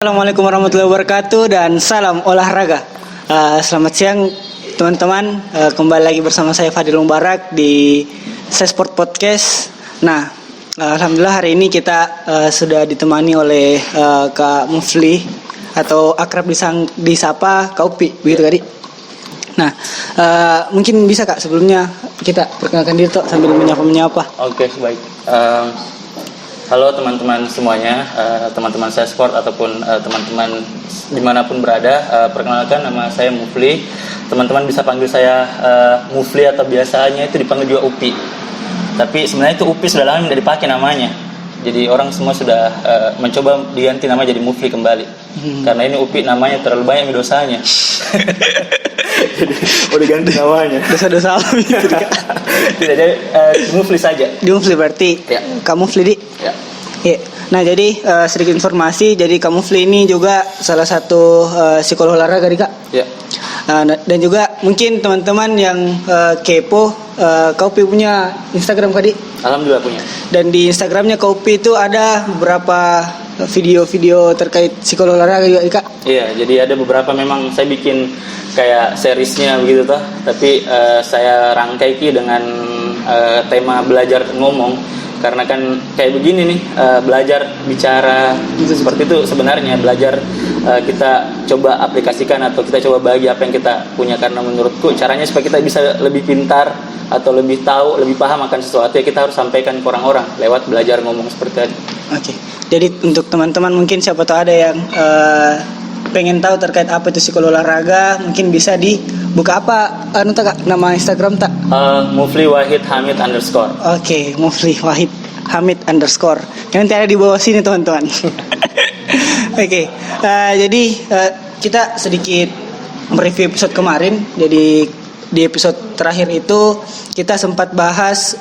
Assalamualaikum warahmatullahi wabarakatuh dan salam olahraga. Selamat siang teman-teman. Kembali lagi bersama saya Fadil Mubarak di Sesport Podcast. Nah, alhamdulillah hari ini kita sudah ditemani oleh Kak Mufli atau akrab disapa Kak Upi, begitu tadi. Nah, mungkin bisa Kak sebelumnya kita perkenalkan diri toh sambil menyapa. Oke, baik. Halo teman-teman semuanya, teman-teman saya sport ataupun teman-teman dimanapun berada. Perkenalkan, nama saya Mufli. Teman-teman bisa panggil saya Mufli atau biasanya itu dipanggil juga Upi. Tapi sebenarnya itu Upi sudah lama tidak dipakai namanya. Jadi orang semua sudah mencoba diganti nama jadi Mufli kembali. Karena ini Upi namanya terlalu banyak dosanya. Jadi mau diganti namanya. Dosa-dosa alam gitu Kak. Tidak, jadi Mufli saja. Di Mufli berarti Ya. Kak Mufli di. Ya. Iya. Nah jadi sedikit informasi, jadi Kak Mufli ini juga salah satu psikolog olahraga nih Kak. Ya. Dan juga mungkin teman-teman yang kepo, Kak Upi punya Instagram Kak Di. Alhamdulillah punya. Dan di Instagramnya Kak Upi itu ada beberapa video-video terkait psikolog olahraga juga nih Kak. Iya, jadi ada beberapa memang saya bikin kayak seriesnya begitu toh, tapi saya rangkai dengan tema belajar ngomong. Karena kan kayak begini nih, belajar bicara seperti itu sebenarnya belajar kita coba aplikasikan atau kita coba bagi apa yang kita punya, karena menurutku caranya supaya kita bisa lebih pintar atau lebih tahu, lebih paham akan sesuatu ya kita harus sampaikan ke orang-orang lewat belajar ngomong seperti tadi. Oke. Jadi untuk teman-teman mungkin siapa tahu ada yang pengen tahu terkait apa itu psikolog olahraga, mungkin bisa dibuka apa Kak, nama Instagram tak? Mufli Wahid Hamid _. Oke, Mufli Wahid Hamid _. Nanti ada di bawah sini teman-teman. Oke, jadi kita sedikit mereview episode kemarin. Jadi di episode terakhir itu kita sempat bahas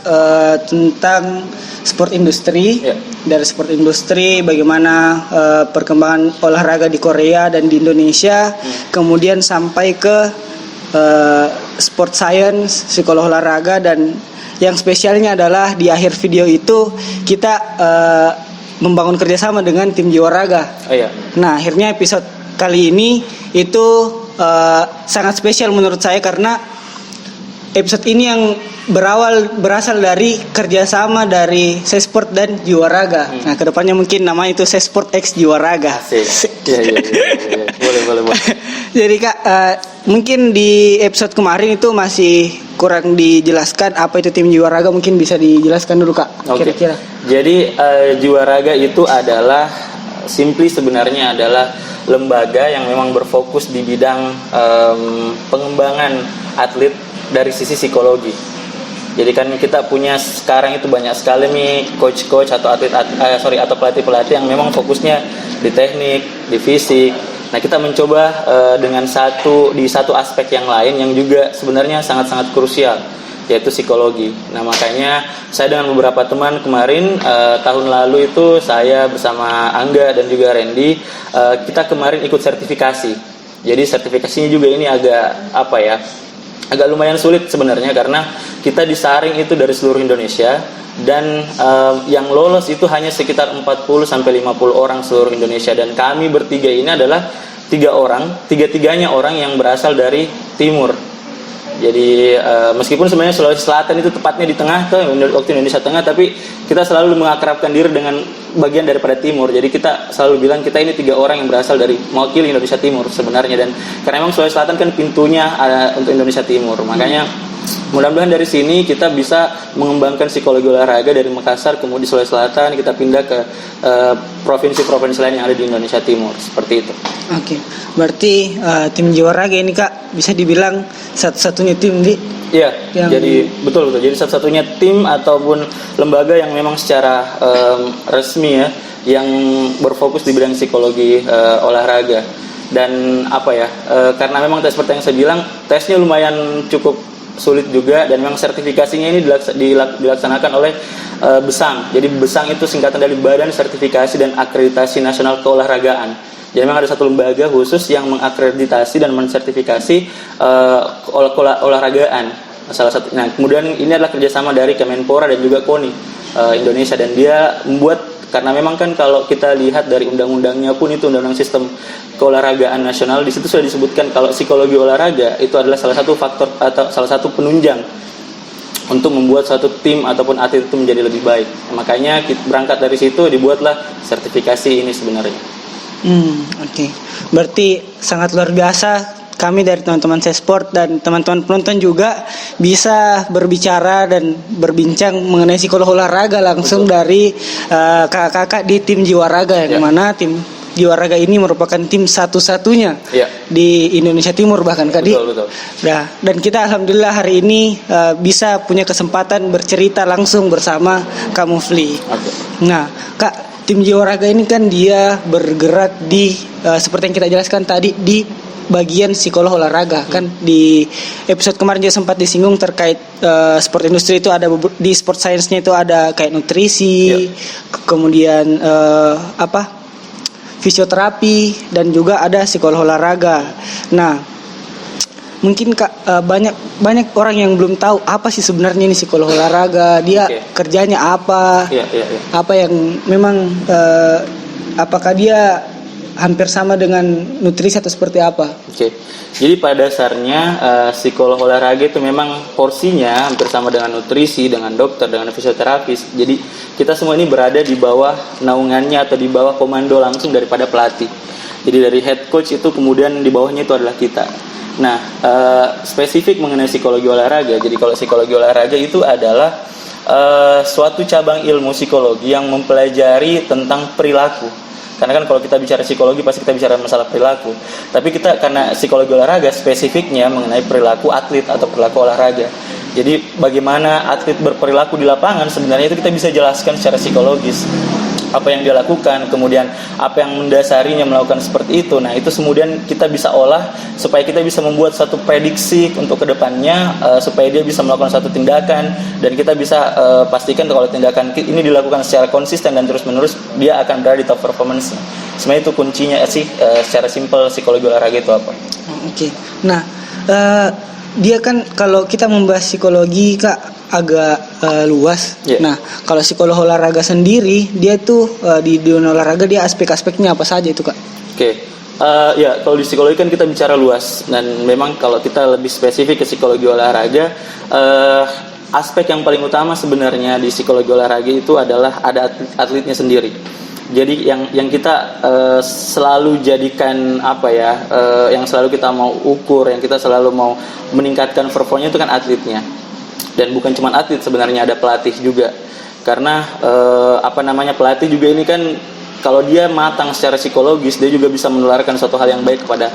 tentang sport industri. Ya. Dari sport industri, bagaimana perkembangan olahraga di Korea dan di Indonesia, kemudian sampai ke sport science, psikolog olahraga, dan yang spesialnya adalah di akhir video itu kita membangun kerjasama dengan tim jiwa raga. Oh iya. Nah, akhirnya episode kali ini itu sangat spesial menurut saya karena episode ini yang berasal dari kerjasama dari Sesport dan Jiwa Raga. Nah, kedepannya mungkin nama itu Sesport X Jiwa Raga. Asik. Iya. Boleh. Jadi Kak, mungkin di episode kemarin itu masih kurang dijelaskan apa itu tim Jiwa Raga. Mungkin bisa dijelaskan dulu Kak, Oke. kira-kira. Jadi Jiwa Raga itu adalah sebenarnya adalah lembaga yang memang berfokus di bidang pengembangan atlet dari sisi psikologi. Jadi kan kita punya sekarang itu banyak sekali nih coach atau atau pelatih yang memang fokusnya di teknik, di fisik. Nah, kita mencoba dengan satu aspek yang lain yang juga sebenarnya sangat-sangat krusial, yaitu psikologi. Nah, makanya saya dengan beberapa teman kemarin tahun lalu itu saya bersama Angga dan juga Randy kita kemarin ikut sertifikasi. Jadi sertifikasinya juga ini agak lumayan sulit sebenarnya karena kita disaring itu dari seluruh Indonesia dan yang lolos itu hanya sekitar 40 sampai 50 orang seluruh Indonesia, dan kami bertiga ini adalah tiga-tiganya orang yang berasal dari timur. Jadi meskipun sebenarnya Sulawesi Selatan itu tepatnya di tengah waktu Indonesia Tengah, tapi kita selalu mengakrabkan diri dengan bagian daripada timur. Jadi kita selalu bilang kita ini 3 orang yang berasal dari mewakili Indonesia Timur sebenarnya, dan karena memang Sulawesi Selatan kan pintunya untuk Indonesia Timur. Makanya mudah-mudahan dari sini kita bisa mengembangkan psikologi olahraga dari Makassar kemudian di Sulawesi Selatan kita pindah ke provinsi-provinsi lain yang ada di Indonesia Timur, seperti itu. Oke. Berarti tim Jiwa Raga ini Kak bisa dibilang satu-satunya tim di. Iya, jadi betul. Jadi satu-satunya tim ataupun lembaga yang memang secara resmi ya, yang berfokus di bidang psikologi olahraga. Dan karena memang seperti yang saya bilang, tesnya lumayan cukup sulit juga, dan memang sertifikasinya ini dilaksanakan oleh BESANG. Jadi BESANG itu singkatan dari Badan Sertifikasi dan Akreditasi Nasional Keolahragaan. Jadi memang ada satu lembaga khusus yang mengakreditasi dan mensertifikasi olahragaan. Salah satu. Nah, kemudian ini adalah kerjasama dari Kemenpora dan juga KONI Indonesia, dan dia membuat Karena memang kan kalau kita lihat dari undang-undangnya pun itu undang-undang sistem keolahragaan nasional, di situ sudah disebutkan kalau psikologi olahraga itu adalah salah satu faktor atau salah satu penunjang untuk membuat suatu tim ataupun atlet itu menjadi lebih baik. Makanya berangkat dari situ dibuatlah sertifikasi ini sebenarnya. Oke. Berarti sangat luar biasa. Kami dari teman-teman Sesport dan teman-teman penonton juga bisa berbicara dan berbincang mengenai psikologi olahraga langsung dari kakak-kakak di tim Jiwa Raga, yang mana tim Jiwa Raga ini merupakan tim satu-satunya di Indonesia Timur bahkan Kak Di. Betul. Nah, dan kita alhamdulillah hari ini bisa punya kesempatan bercerita langsung bersama Kak Mufli. Nah, Kak, tim Jiwa Raga ini kan dia bergerak di seperti yang kita jelaskan tadi di bagian psikolog olahraga. Kan di episode kemarin juga sempat disinggung terkait sport industri itu ada di sport science-nya itu ada kayak nutrisi, kemudian fisioterapi, dan juga ada psikolog olahraga. Nah, mungkin Kak, banyak orang yang belum tahu apa sih sebenarnya ini psikolog olahraga, dia kerjanya apa, apa yang memang apakah dia hampir sama dengan nutrisi atau seperti apa? Jadi pada dasarnya psikolog olahraga itu memang porsinya hampir sama dengan nutrisi, dengan dokter, dengan fisioterapis. Jadi kita semua ini berada di bawah naungannya atau di bawah komando langsung daripada pelatih. Jadi dari head coach itu kemudian di bawahnya itu adalah kita. Nah, spesifik mengenai psikologi olahraga. Jadi kalau psikologi olahraga itu adalah suatu cabang ilmu psikologi yang mempelajari tentang perilaku. Karena kan kalau kita bicara psikologi pasti kita bicara masalah perilaku. Tapi kita karena psikologi olahraga spesifiknya mengenai perilaku atlet atau perilaku olahraga. Jadi bagaimana atlet berperilaku di lapangan sebenarnya itu kita bisa jelaskan secara psikologis. Apa yang dia lakukan, kemudian apa yang mendasarinya melakukan seperti itu. Nah, itu kemudian kita bisa olah supaya kita bisa membuat satu prediksi untuk kedepannya, supaya dia bisa melakukan satu tindakan, dan kita bisa pastikan kalau tindakan ini dilakukan secara konsisten dan terus-menerus, dia akan berada di top performance. Sebenarnya itu kuncinya sih, secara simpel psikologi olahraga itu apa. Nah, dia kan kalau kita membahas psikologi Kak agak luas. Nah, kalau psikolog olahraga sendiri dia tuh di dunia olahraga dia aspek-aspeknya apa saja itu Kak? Ya kalau di psikologi kan kita bicara luas, dan memang kalau kita lebih spesifik ke psikologi olahraga, aspek yang paling utama sebenarnya di psikologi olahraga itu adalah ada atletnya sendiri. Jadi yang kita selalu jadikan yang selalu kita mau ukur, yang kita selalu mau meningkatkan performanya itu kan atletnya. Dan bukan cuma atlet, sebenarnya ada pelatih juga. Karena pelatih juga ini kan kalau dia matang secara psikologis, dia juga bisa menularkan suatu hal yang baik kepada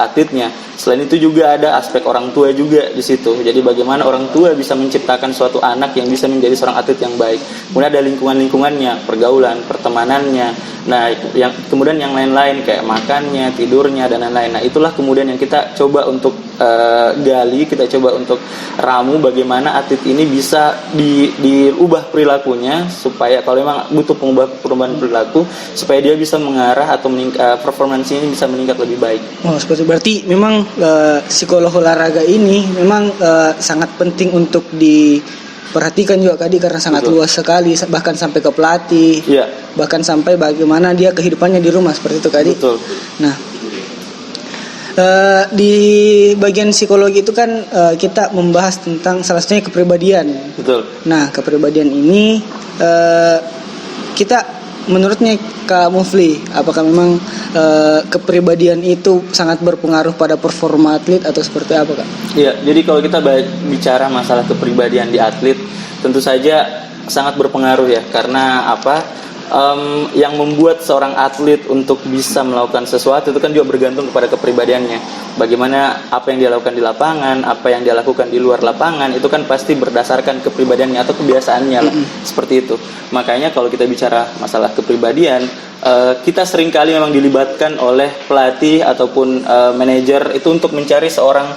atletnya. Selain itu juga ada aspek orang tua juga di situ. Jadi bagaimana orang tua bisa menciptakan suatu anak yang bisa menjadi seorang atlet yang baik. Kemudian ada lingkungan-lingkungannya, pergaulan, pertemanannya. Nah, kemudian yang lain-lain kayak makannya, tidurnya, dan lain-lain. Nah, itulah kemudian yang kita coba untuk gali, kita coba untuk ramu bagaimana atlet ini bisa diubah perilakunya, supaya kalau memang butuh perubahan perilaku, supaya dia bisa mengarah atau performansi ini bisa meningkat lebih baik. Seperti berarti memang psikolog olahraga ini memang sangat penting untuk diperhatikan juga Kak Di, karena sangat luas sekali, bahkan sampai ke pelatih, bahkan sampai bagaimana dia kehidupannya di rumah seperti itu Kak Di. Nah, di bagian psikologi itu kan kita membahas tentang salah satunya kepribadian. Nah, kepribadian ini kita menurutnya Kak Mufli, apakah memang kepribadian itu sangat berpengaruh pada performa atlet atau seperti apa Kak? Iya, jadi kalau kita bicara masalah kepribadian di atlet, tentu saja sangat berpengaruh ya. Karena yang membuat seorang atlet untuk bisa melakukan sesuatu itu kan juga bergantung kepada kepribadiannya. Bagaimana apa yang dia lakukan di lapangan, apa yang dia lakukan di luar lapangan, itu kan pasti berdasarkan kepribadiannya atau kebiasaannya lah. Seperti itu. Makanya kalau kita bicara masalah kepribadian, kita seringkali memang dilibatkan oleh pelatih ataupun manajer itu untuk mencari seorang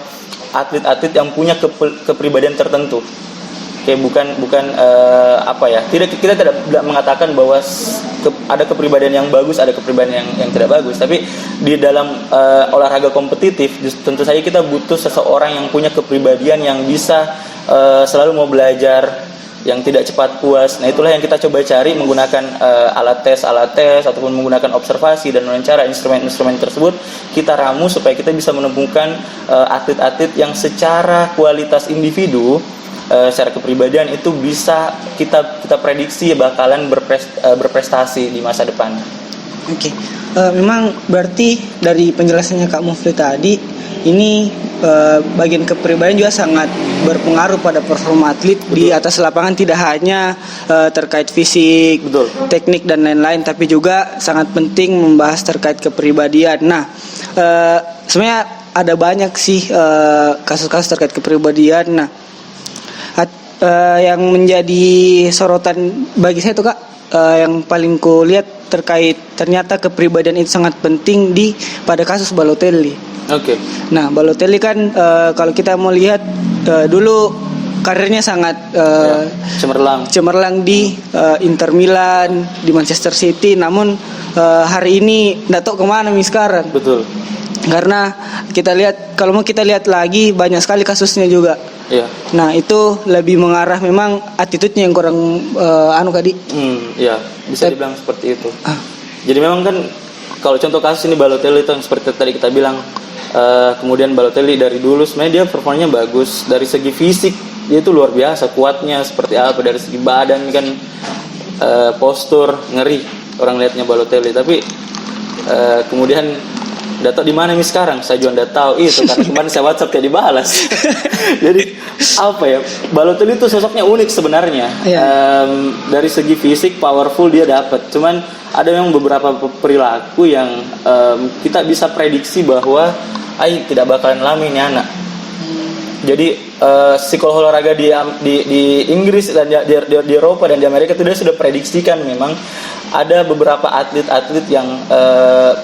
atlet-atlet yang punya kepribadian tertentu. Kita tidak mengatakan bahwa ada kepribadian yang bagus, ada kepribadian yang tidak bagus, tapi di dalam olahraga kompetitif tentu saja kita butuh seseorang yang punya kepribadian yang bisa selalu mau belajar, yang tidak cepat puas. Nah, itulah yang kita coba cari menggunakan alat tes ataupun menggunakan observasi dan wawancara instrumen-instrumen tersebut. Kita ramu supaya kita bisa menemukan atlet-atlet yang secara kualitas individu, secara kepribadian itu bisa kita prediksi bakalan berprestasi di masa depan. Oke. Memang berarti dari penjelasannya Kak Mufli tadi, ini bagian kepribadian juga sangat berpengaruh pada performa atlet. Betul. Di atas lapangan, tidak hanya terkait fisik, betul, teknik dan lain-lain, tapi juga sangat penting membahas terkait kepribadian. Nah, sebenarnya ada banyak sih kasus-kasus terkait kepribadian. Nah, yang menjadi sorotan bagi saya itu Kak, yang paling ku lihat terkait ternyata kepribadian itu sangat penting pada kasus Balotelli. Oke. Nah, Balotelli kan kalau kita mau lihat dulu karirnya sangat cemerlang di Inter Milan, di Manchester City. Namun hari ini nggak tahu kemana nih sekarang. Betul. Karena kalau mau kita lihat lagi banyak sekali kasusnya juga. Iya. Nah, itu lebih mengarah memang attitude-nya yang kurang Kadi. Iya, bisa dibilang seperti itu. Jadi memang kan kalau contoh kasus ini Balotelli itu yang seperti tadi kita bilang, kemudian Balotelli dari dulu sebenarnya dia performanya bagus dari segi fisik, dia itu luar biasa kuatnya seperti apa, dari segi badan kan, postur ngeri orang lihatnya Balotelli. Tapi kemudian data di mana nih sekarang? Saya juga nggak tahu itu karena kemarin saya WhatsApp kayak dibalas. Jadi apa ya? Balotelli itu sosoknya unik sebenarnya. Dari segi fisik powerful dia dapat. Cuman ada memang beberapa perilaku yang kita bisa prediksi bahwa tidak bakalan lama ini anak. Jadi psikolog olahraga di Inggris dan di Eropa dan di Amerika itu dia sudah prediksikan memang ada beberapa atlet-atlet yang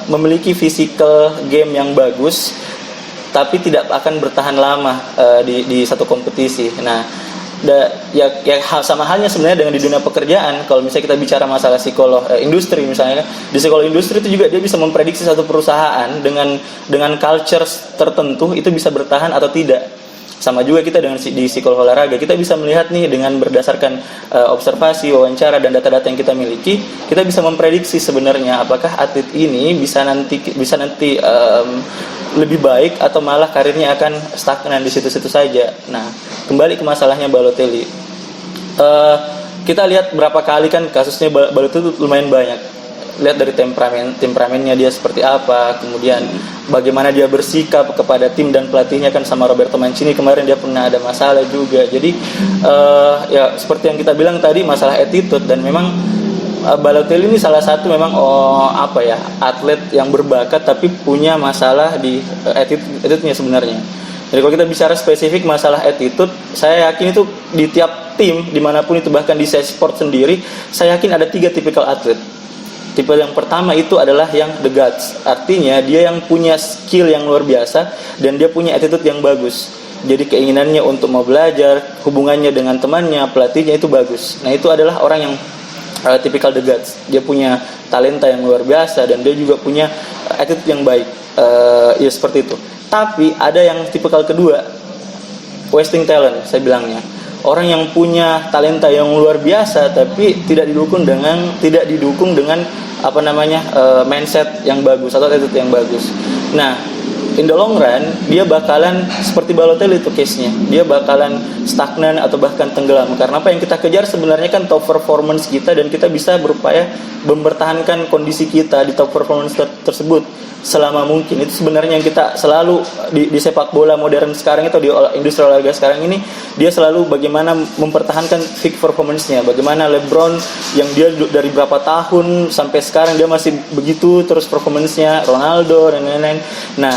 memiliki physical game yang bagus tapi tidak akan bertahan lama di satu kompetisi. Nah, sama halnya sebenarnya dengan di dunia pekerjaan. Kalau misalnya kita bicara masalah psikolog industri misalnya, di psikolog industri itu juga dia bisa memprediksi satu perusahaan dengan culture tertentu itu bisa bertahan atau tidak. Sama juga kita dengan di psikolog olahraga, kita bisa melihat nih dengan berdasarkan observasi, wawancara dan data-data yang kita miliki, kita bisa memprediksi sebenarnya apakah atlet ini bisa nanti lebih baik atau malah karirnya akan stagnan di situ-situ saja. Nah, kembali ke masalahnya Balotelli. Kita lihat berapa kali kan kasusnya Balotelli itu lumayan banyak. Lihat dari temperamennya dia seperti apa, kemudian bagaimana dia bersikap kepada tim dan pelatihnya kan sama Roberto Mancini kemarin dia pernah ada masalah juga. Jadi ya seperti yang kita bilang tadi masalah attitude, dan memang Balotelli ini salah satu memang atlet yang berbakat tapi punya masalah di attitude-nya sebenarnya. Jadi kalau kita bicara spesifik masalah attitude, saya yakin itu di tiap tim dimanapun itu, bahkan di sport sendiri, saya yakin ada 3 tipikal atlet. Tipe yang pertama itu adalah yang the guts, artinya dia yang punya skill yang luar biasa dan dia punya attitude yang bagus. Jadi keinginannya untuk mau belajar, hubungannya dengan temannya, pelatihnya itu bagus. Nah, itu adalah orang yang tipikal the guts. Dia punya talenta yang luar biasa dan dia juga punya attitude yang baik. Ya seperti itu. Tapi ada yang tipikal kedua, wasting talent saya bilangnya. Orang yang punya talenta yang luar biasa tapi tidak didukung dengan mindset yang bagus atau attitude yang bagus. Nah, in the long run dia bakalan seperti Balotelli itu case-nya. Dia bakalan stagnan atau bahkan tenggelam. Karena apa yang kita kejar sebenarnya kan top performance kita, dan kita bisa berupaya mempertahankan kondisi kita di top performance tersebut selama mungkin. Itu sebenarnya yang kita selalu di sepak bola modern sekarang itu, di industri olahraga sekarang ini, dia selalu bagaimana mempertahankan peak performance-nya. Bagaimana LeBron yang dia dari berapa tahun sampai sekarang dia masih begitu terus performance-nya, Ronaldo dan lain-lain. Nah,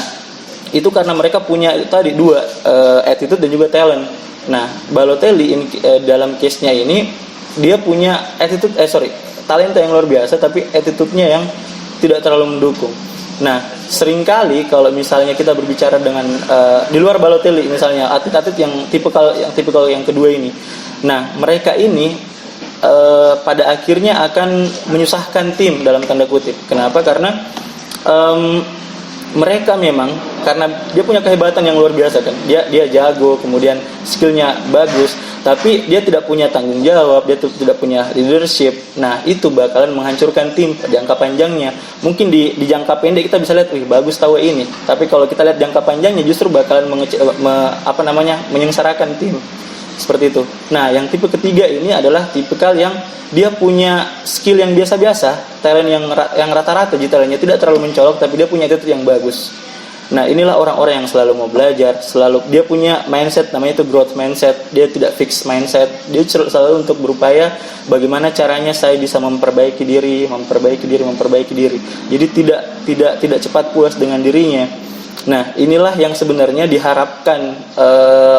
itu karena mereka punya tadi 2 attitude dan juga talent. Nah, Balotelli ini, dalam case-nya ini dia punya talenta yang luar biasa tapi attitude-nya yang tidak terlalu mendukung. Nah, seringkali kalau misalnya kita berbicara dengan di luar Balotelli misalnya atlet-atlet yang tipikal yang kedua ini. Nah, mereka ini pada akhirnya akan menyusahkan tim dalam tanda kutip. Kenapa? Karena mereka memang karena dia punya kehebatan yang luar biasa kan. Dia jago, kemudian skillnya bagus, tapi dia tidak punya tanggung jawab, dia tidak punya leadership. Nah, itu bakalan menghancurkan tim jangka panjangnya. Mungkin di jangka pendek kita bisa lihat, wih bagus tahu ini. Tapi kalau kita lihat jangka panjangnya justru bakalan menyengsarakan tim. Seperti itu. Nah, yang tipe ketiga ini adalah tipikal yang dia punya skill yang biasa-biasa, talent yang rata-rata, talentnya tidak terlalu mencolok, tapi dia punya attitude yang bagus. Nah, inilah orang-orang yang selalu mau belajar, selalu dia punya mindset, namanya itu growth mindset. Dia tidak fix mindset. Dia selalu untuk berupaya bagaimana caranya saya bisa memperbaiki diri. Jadi tidak cepat puas dengan dirinya. Nah, inilah yang sebenarnya diharapkan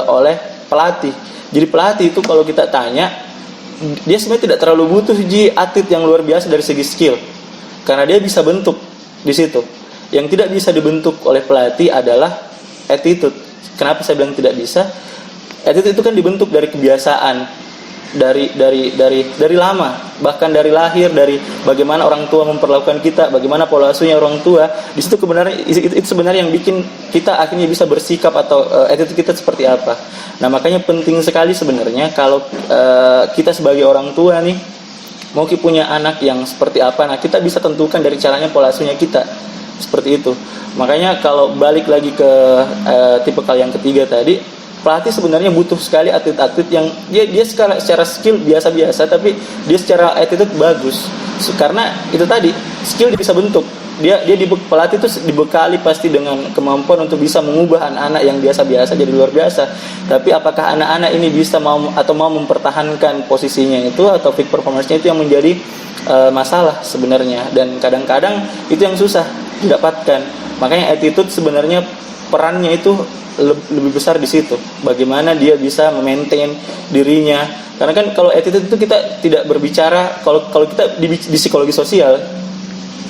oleh pelatih. Jadi pelatih itu kalau kita tanya, dia sebenarnya tidak terlalu butuh atlet yang luar biasa dari segi skill, karena dia bisa bentuk di situ. Yang tidak bisa dibentuk oleh pelatih adalah attitude. Kenapa saya bilang tidak bisa? Attitude itu kan dibentuk dari kebiasaan, dari lama, bahkan dari lahir, dari bagaimana orang tua memperlakukan kita, bagaimana pola asuhnya orang tua. Di situ itu sebenarnya yang bikin kita akhirnya bisa bersikap atau attitude kita seperti apa. Nah, makanya penting sekali sebenarnya kalau kita sebagai orang tua nih mau punya anak yang seperti apa, nah kita bisa tentukan dari caranya pola asuhnya kita. Seperti itu. Makanya kalau balik lagi ke tipikal yang ketiga tadi, pelatih sebenarnya butuh sekali atlet-atlet yang dia secara skill biasa-biasa, tapi dia secara attitude bagus. Karena itu tadi, skill dia bisa bentuk. Pelatih itu dibekali pasti dengan kemampuan untuk bisa mengubah anak-anak yang biasa-biasa jadi luar biasa. Tapi apakah anak-anak ini bisa mau mempertahankan posisinya itu atau peak performance-nya, itu yang menjadi masalah sebenarnya. Dan kadang-kadang itu yang susah didapatkan. Makanya attitude sebenarnya perannya itu lebih besar di situ. Bagaimana dia bisa memaintain dirinya. Karena kan kalau attitude itu kita tidak berbicara, kalau kita di psikologi sosial,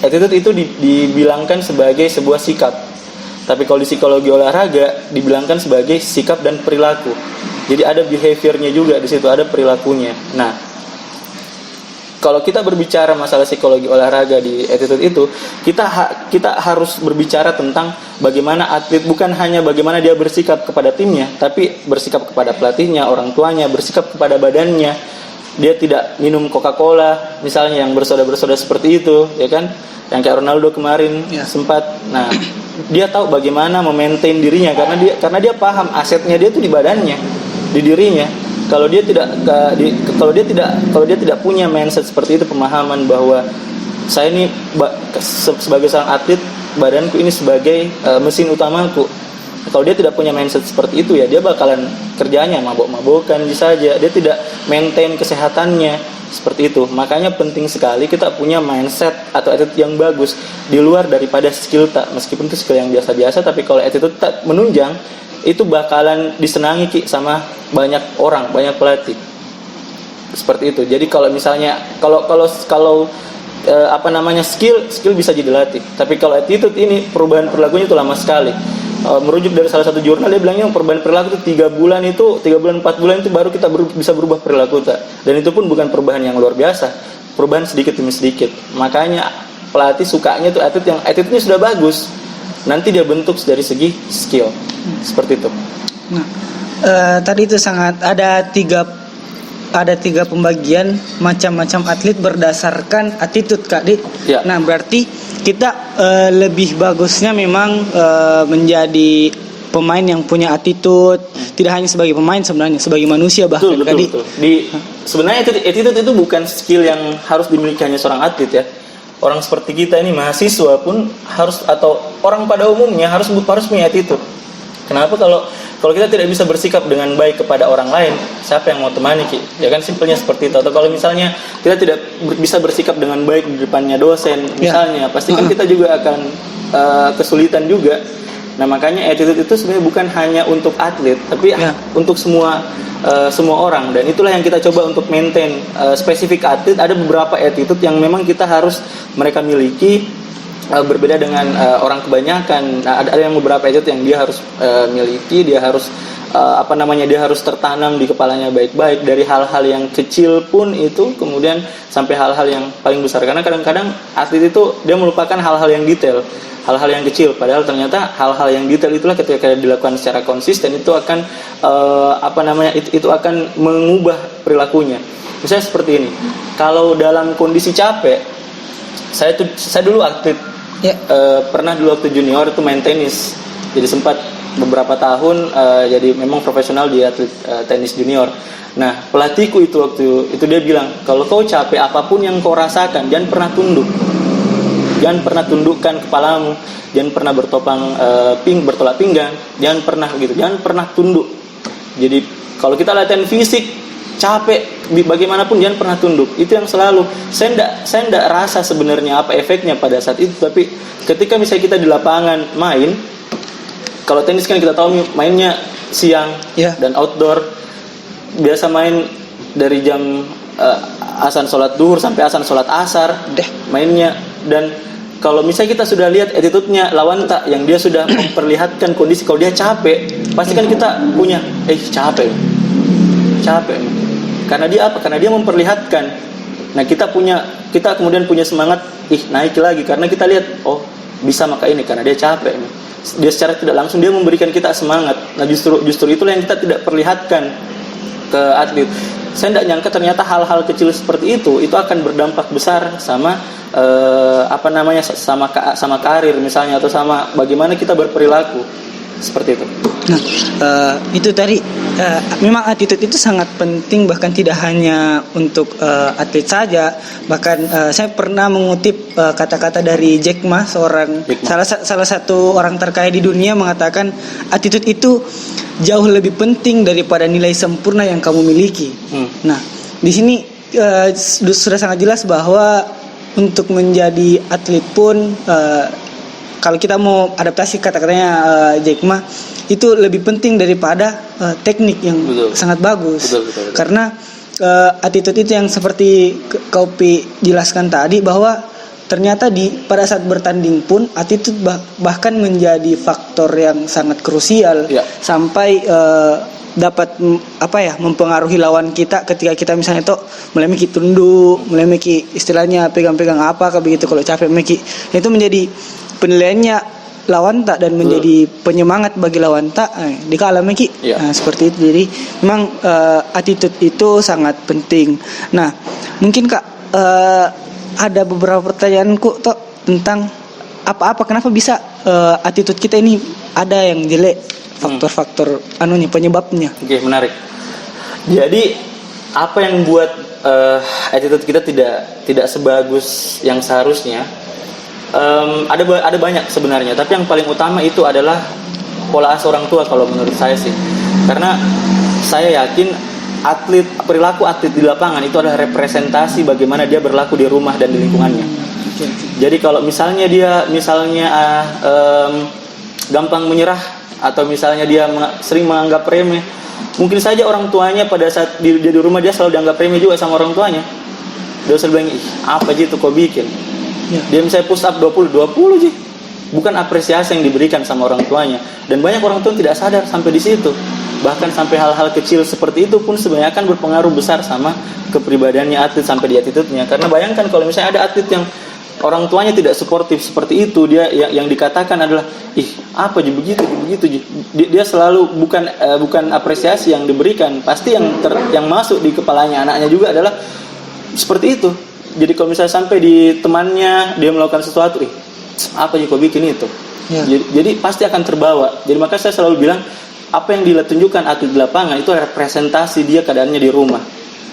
attitude itu dibilangkan sebagai sebuah sikap. Tapi kalau di psikologi olahraga dibilangkan sebagai sikap dan perilaku. Jadi ada behaviornya juga di situ, ada perilakunya. Nah, kalau kita berbicara masalah psikologi olahraga di attitude itu, kita harus berbicara tentang bagaimana atlet, bukan hanya bagaimana dia bersikap kepada timnya, tapi bersikap kepada pelatihnya, orang tuanya, bersikap kepada badannya. Dia tidak minum Coca-Cola misalnya yang bersoda seperti itu, ya kan? Yang kayak Ronaldo kemarin sempat. Nah, dia tahu bagaimana memaintain dirinya karena dia paham asetnya dia itu di badannya, di dirinya. Kalau dia tidak punya mindset seperti itu, pemahaman bahwa saya ini sebagai seorang atlet, badanku ini sebagai mesin utamaku. Kalau dia tidak punya mindset seperti itu, ya dia bakalan kerjanya mabok-mabokan saja. Dia tidak maintain kesehatannya seperti itu. Makanya penting sekali kita punya mindset atau attitude yang bagus di luar daripada skill tak. Meskipun itu skill yang biasa-biasa, tapi kalau attitude tak menunjang, itu bakalan disenangi sama banyak orang, banyak pelatih. Seperti itu. Jadi kalau misalnya skill bisa jadi latih. Tapi kalau attitude ini perubahan perilakunya itu lama sekali. Merujuk dari salah satu jurnal, dia bilangnya perubahan perilaku itu 3 bulan 4 bulan itu baru kita bisa berubah perilaku tak. Dan itu pun bukan perubahan yang luar biasa. Perubahan sedikit demi sedikit. Makanya pelatih sukanya tuh attitude-nya sudah bagus. Nanti dia bentuk dari segi skill. Seperti itu. Nah, tadi itu sangat ada tiga pembagian macam-macam atlet berdasarkan attitude, Kak Dit. Ya. Nah, berarti kita lebih bagusnya memang menjadi pemain yang punya attitude, tidak hanya sebagai pemain, sebenarnya sebagai manusia bahkan. Betul. Sebenarnya attitude itu bukan skill yang harus dimiliki hanya seorang atlet ya. Orang seperti kita ini, mahasiswa pun harus, atau orang pada umumnya harus punya attitude. Kenapa? Kalau kita tidak bisa bersikap dengan baik kepada orang lain, siapa yang mau temani, Ki? Ya kan, simpelnya seperti itu. Atau kalau misalnya kita tidak bisa bersikap dengan baik di depannya dosen misalnya, pasti kan kita juga akan kesulitan juga. Nah, makanya attitude itu sebenarnya bukan hanya untuk atlet, tapi untuk semua orang. Dan itulah yang kita coba untuk maintain. Spesifik atlet, ada beberapa attitude yang memang kita harus mereka miliki, berbeda dengan orang kebanyakan. Ada yang beberapa attitude yang dia harus miliki, dia harus dia harus tertanam di kepalanya baik-baik, dari hal-hal yang kecil pun itu kemudian sampai hal-hal yang paling besar. Karena kadang-kadang atlet itu dia melupakan hal-hal yang detail, hal-hal yang kecil, padahal ternyata hal-hal yang detail itulah ketika dilakukan secara konsisten itu akan itu akan mengubah perilakunya. Misalnya seperti ini, kalau dalam kondisi capek, saya dulu atlet, pernah dulu waktu junior itu main tenis, jadi sempat beberapa tahun jadi memang profesional di atlet tenis junior. Nah, pelatihku itu waktu itu dia bilang, kalau kau capek apapun yang kau rasakan, jangan pernah tunduk, jangan pernah tundukkan kepalamu, jangan pernah bertolak pinggang, jangan pernah tunduk. Jadi kalau kita latihan fisik capek bagaimanapun jangan pernah tunduk. Itu yang selalu saya enggak rasa sebenarnya apa efeknya pada saat itu, tapi ketika misalnya kita di lapangan main, kalau tenis kan kita tahu mainnya siang dan outdoor, biasa main dari jam azan sholat duhur sampai azan sholat asar mainnya. Dan kalau misalnya kita sudah lihat attitude-nya lawan tak yang dia sudah memperlihatkan kondisi kalau dia capek, pasti kan kita punya capek. Karena dia apa? Karena dia memperlihatkan. Nah, kita kemudian punya semangat naik lagi karena kita lihat bisa maka ini karena dia capek. Dia secara tidak langsung dia memberikan kita semangat. Nah, justru itulah yang kita tidak perlihatkan ke atlet. Saya tidak nyangka ternyata hal-hal kecil seperti itu akan berdampak besar sama sama karir misalnya, atau sama bagaimana kita berperilaku seperti itu. Nah, itu tadi memang attitude itu sangat penting, bahkan tidak hanya untuk atlet saja. Bahkan saya pernah mengutip kata-kata dari Jack Ma, salah satu orang terkaya di dunia, mengatakan attitude itu jauh lebih penting daripada nilai sempurna yang kamu miliki. Nah, di sini sudah sangat jelas bahwa untuk menjadi atlet pun kalau kita mau adaptasi kata-katanya Jack Ma, itu lebih penting daripada teknik yang sangat bagus. Betul. Karena attitude itu yang seperti kau jelaskan tadi, bahwa ternyata pada saat bertanding pun attitude bahkan menjadi faktor yang sangat krusial sampai dapat mempengaruhi lawan kita ketika kita misalnya mulai tunduk, mulai istilahnya pegang-pegang begitu kalau capek itu menjadi penilaiannya lawan tak dan menjadi penyemangat bagi lawan tak dikala seperti itu. Jadi memang attitude itu sangat penting. Nah, mungkin Kak ada beberapa pertanyaanku tentang kenapa bisa attitude kita ini ada yang jelek, faktor-faktor penyebabnya. Oke, menarik. Jadi apa yang buat attitude kita tidak sebagus yang seharusnya? Ada banyak sebenarnya, tapi yang paling utama itu adalah pola asuh orang tua kalau menurut saya sih. Karena saya yakin perilaku atlet di lapangan itu adalah representasi bagaimana dia berlaku di rumah dan di lingkungannya. Jadi kalau misalnya dia gampang menyerah, atau misalnya dia sering menganggap remeh, mungkin saja orang tuanya pada saat dia di rumah dia selalu dianggap remeh juga sama orang tuanya. Dia selalu bilang, apa aja itu kau bikin? Dia misalnya push up 20 sih. Bukan apresiasi yang diberikan sama orang tuanya. Dan banyak orang tua tidak sadar sampai di situ. Bahkan sampai hal-hal kecil seperti itu pun sebenarnya akan berpengaruh besar sama kepribadiannya atlet sampai di attitude-nya. Karena bayangkan kalau misalnya ada atlet yang orang tuanya tidak suportif seperti itu, dia yang dikatakan adalah apa aja begitu. Dia selalu bukan apresiasi yang diberikan. Pasti yang masuk di kepalanya anaknya juga adalah seperti itu. Jadi kalau misalnya sampai di temannya dia melakukan sesuatu, apa yang kau bikin itu? Jadi pasti akan terbawa. Jadi maka saya selalu bilang, apa yang ditunjukkan atlet di lapangan itu representasi dia keadaannya di rumah.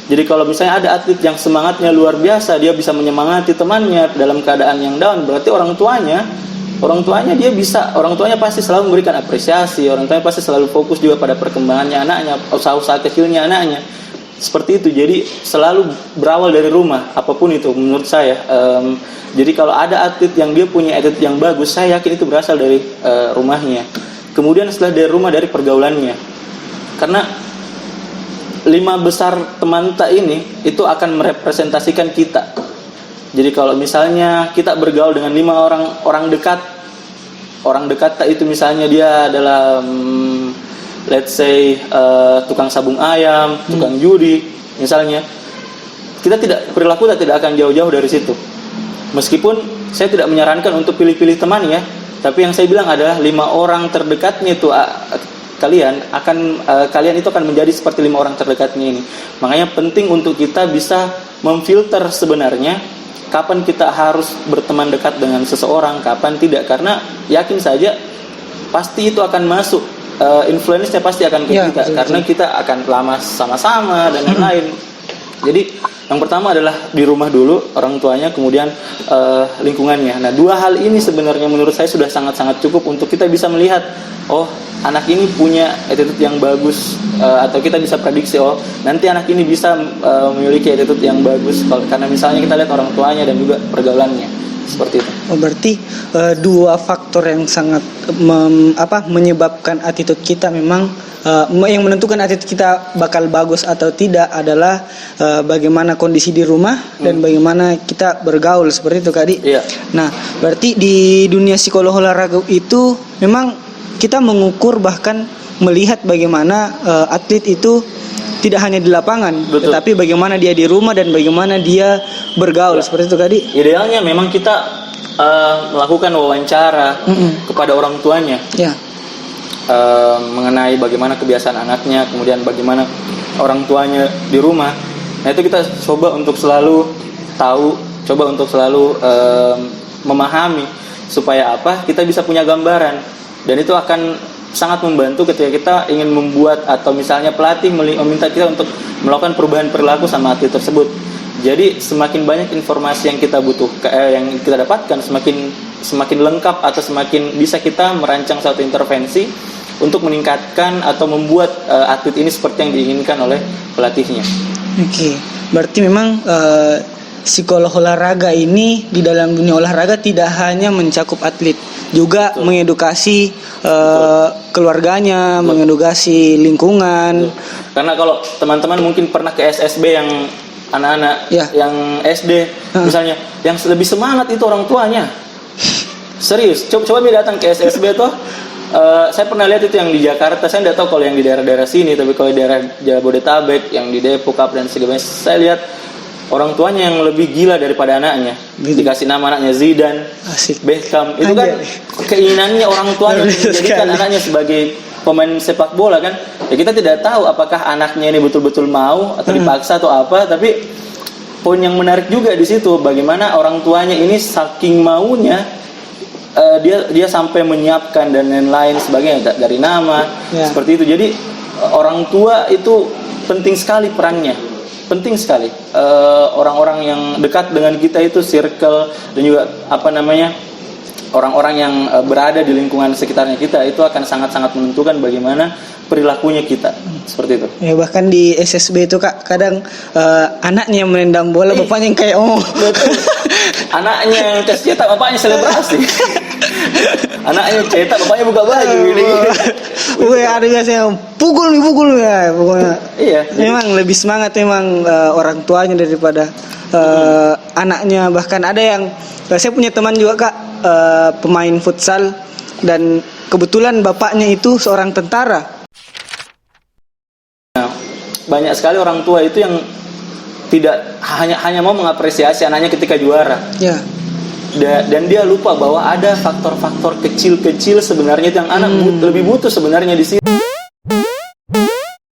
Jadi kalau misalnya ada atlet yang semangatnya luar biasa, dia bisa menyemangati temannya dalam keadaan yang down, berarti orang tuanya pasti selalu memberikan apresiasi, orang tuanya pasti selalu fokus juga pada perkembangannya anaknya, usaha-usaha kecilnya anaknya. Seperti itu. Jadi selalu berawal dari rumah, apapun itu menurut saya. Jadi kalau ada atlet yang dia punya attitude yang bagus, saya yakin itu berasal dari rumahnya. Kemudian setelah dari rumah, dari pergaulannya. Karena 5 besar teman tak ini itu akan merepresentasikan kita. Jadi kalau misalnya kita bergaul dengan 5 orang dekat tak itu misalnya dia adalah let's say tukang sabung ayam, tukang judi misalnya, perilaku kita tidak akan jauh-jauh dari situ. Meskipun saya tidak menyarankan untuk pilih-pilih teman ya, tapi yang saya bilang adalah 5 orang terdekatnya itu kalian itu akan menjadi seperti 5 orang terdekatnya ini. Makanya penting untuk kita bisa memfilter sebenarnya kapan kita harus berteman dekat dengan seseorang, kapan tidak, karena yakin saja pasti itu akan masuk, influence-nya pasti akan ke kita, betul, karena kita akan lama sama-sama dan lain-lain. Jadi yang pertama adalah di rumah dulu orang tuanya, kemudian lingkungannya. Nah, 2 hal ini sebenarnya menurut saya sudah sangat-sangat cukup untuk kita bisa melihat, oh anak ini punya attitude yang bagus, atau kita bisa prediksi, oh nanti anak ini bisa memiliki attitude yang bagus karena misalnya kita lihat orang tuanya dan juga pergaulannya, seperti itu. Oh, berarti 2 faktor yang sangat menyebabkan attitude kita memang yang menentukan attitude kita bakal bagus atau tidak adalah bagaimana kondisi di rumah dan bagaimana kita bergaul, seperti itu Kak Di. Iya. Nah, berarti di dunia psikolog olahraga itu memang kita mengukur bahkan melihat bagaimana atlet itu tidak hanya di lapangan, betul, tetapi bagaimana dia di rumah dan bagaimana dia bergaul, seperti itu Kak Di. Idealnya memang kita melakukan wawancara kepada orang tuanya, mengenai bagaimana kebiasaan anaknya, kemudian bagaimana orang tuanya di rumah. Nah, itu kita coba untuk selalu tahu, coba untuk selalu memahami, supaya apa, kita bisa punya gambaran, dan itu akan sangat membantu ketika kita ingin membuat, atau misalnya pelatih meminta kita untuk melakukan perubahan perilaku sama atlet tersebut. Jadi semakin banyak informasi yang kita yang kita dapatkan, semakin lengkap atau semakin bisa kita merancang suatu intervensi untuk meningkatkan atau membuat atlet ini seperti yang diinginkan oleh pelatihnya. Oke, berarti memang psikolog olahraga ini di dalam dunia olahraga tidak hanya mencakup atlet, juga betul, mengedukasi keluarganya, betul, mengedukasi lingkungan. Betul. Karena kalau teman-teman mungkin pernah ke SSB yang anak-anak yang SD misalnya, yang lebih semangat itu orang tuanya. Serius, coba datang ke SSB tuh. Saya pernah lihat itu yang di Jakarta. Saya tidak tahu kalau yang di daerah-daerah sini, tapi kalau di daerah Jabodetabek, yang di Depok, dan sebagainya, saya lihat orang tuanya yang lebih gila daripada anaknya. Dikasih nama anaknya Zidane, Beckham. Itu kan keinginannya orang tuanya menjadikan anaknya sebagai pemain sepak bola kan. Ya kita tidak tahu apakah anaknya ini betul-betul mau atau dipaksa atau apa, tapi poin yang menarik juga di situ bagaimana orang tuanya ini saking maunya, dia sampai menyiapkan dan lain-lain sebagainya dari nama, seperti itu. Jadi orang tua itu penting sekali perannya, penting sekali. Orang-orang yang dekat dengan kita itu circle, dan juga orang-orang yang berada di lingkungan sekitarnya kita itu akan sangat-sangat menentukan bagaimana perilakunya kita, seperti itu. Ya, bahkan di SSB itu Kak, kadang anaknya yang menendang bola, bapaknya yang kayak betul. Anaknya yang cetak, bapaknya selebrasi. Anaknya cetak, bapaknya buka baju gini. Ada biasanya pukul ya, pokoknya. Iya. Memang lebih semangat memang orang tuanya daripada anaknya. Bahkan ada yang saya punya teman juga Kak, pemain futsal, dan kebetulan bapaknya itu seorang tentara. Nah, banyak sekali orang tua itu yang tidak hanya mau mengapresiasi anaknya ketika juara. Ya. Dan dia lupa bahwa ada faktor-faktor kecil-kecil sebenarnya yang anak lebih butuh sebenarnya di sini.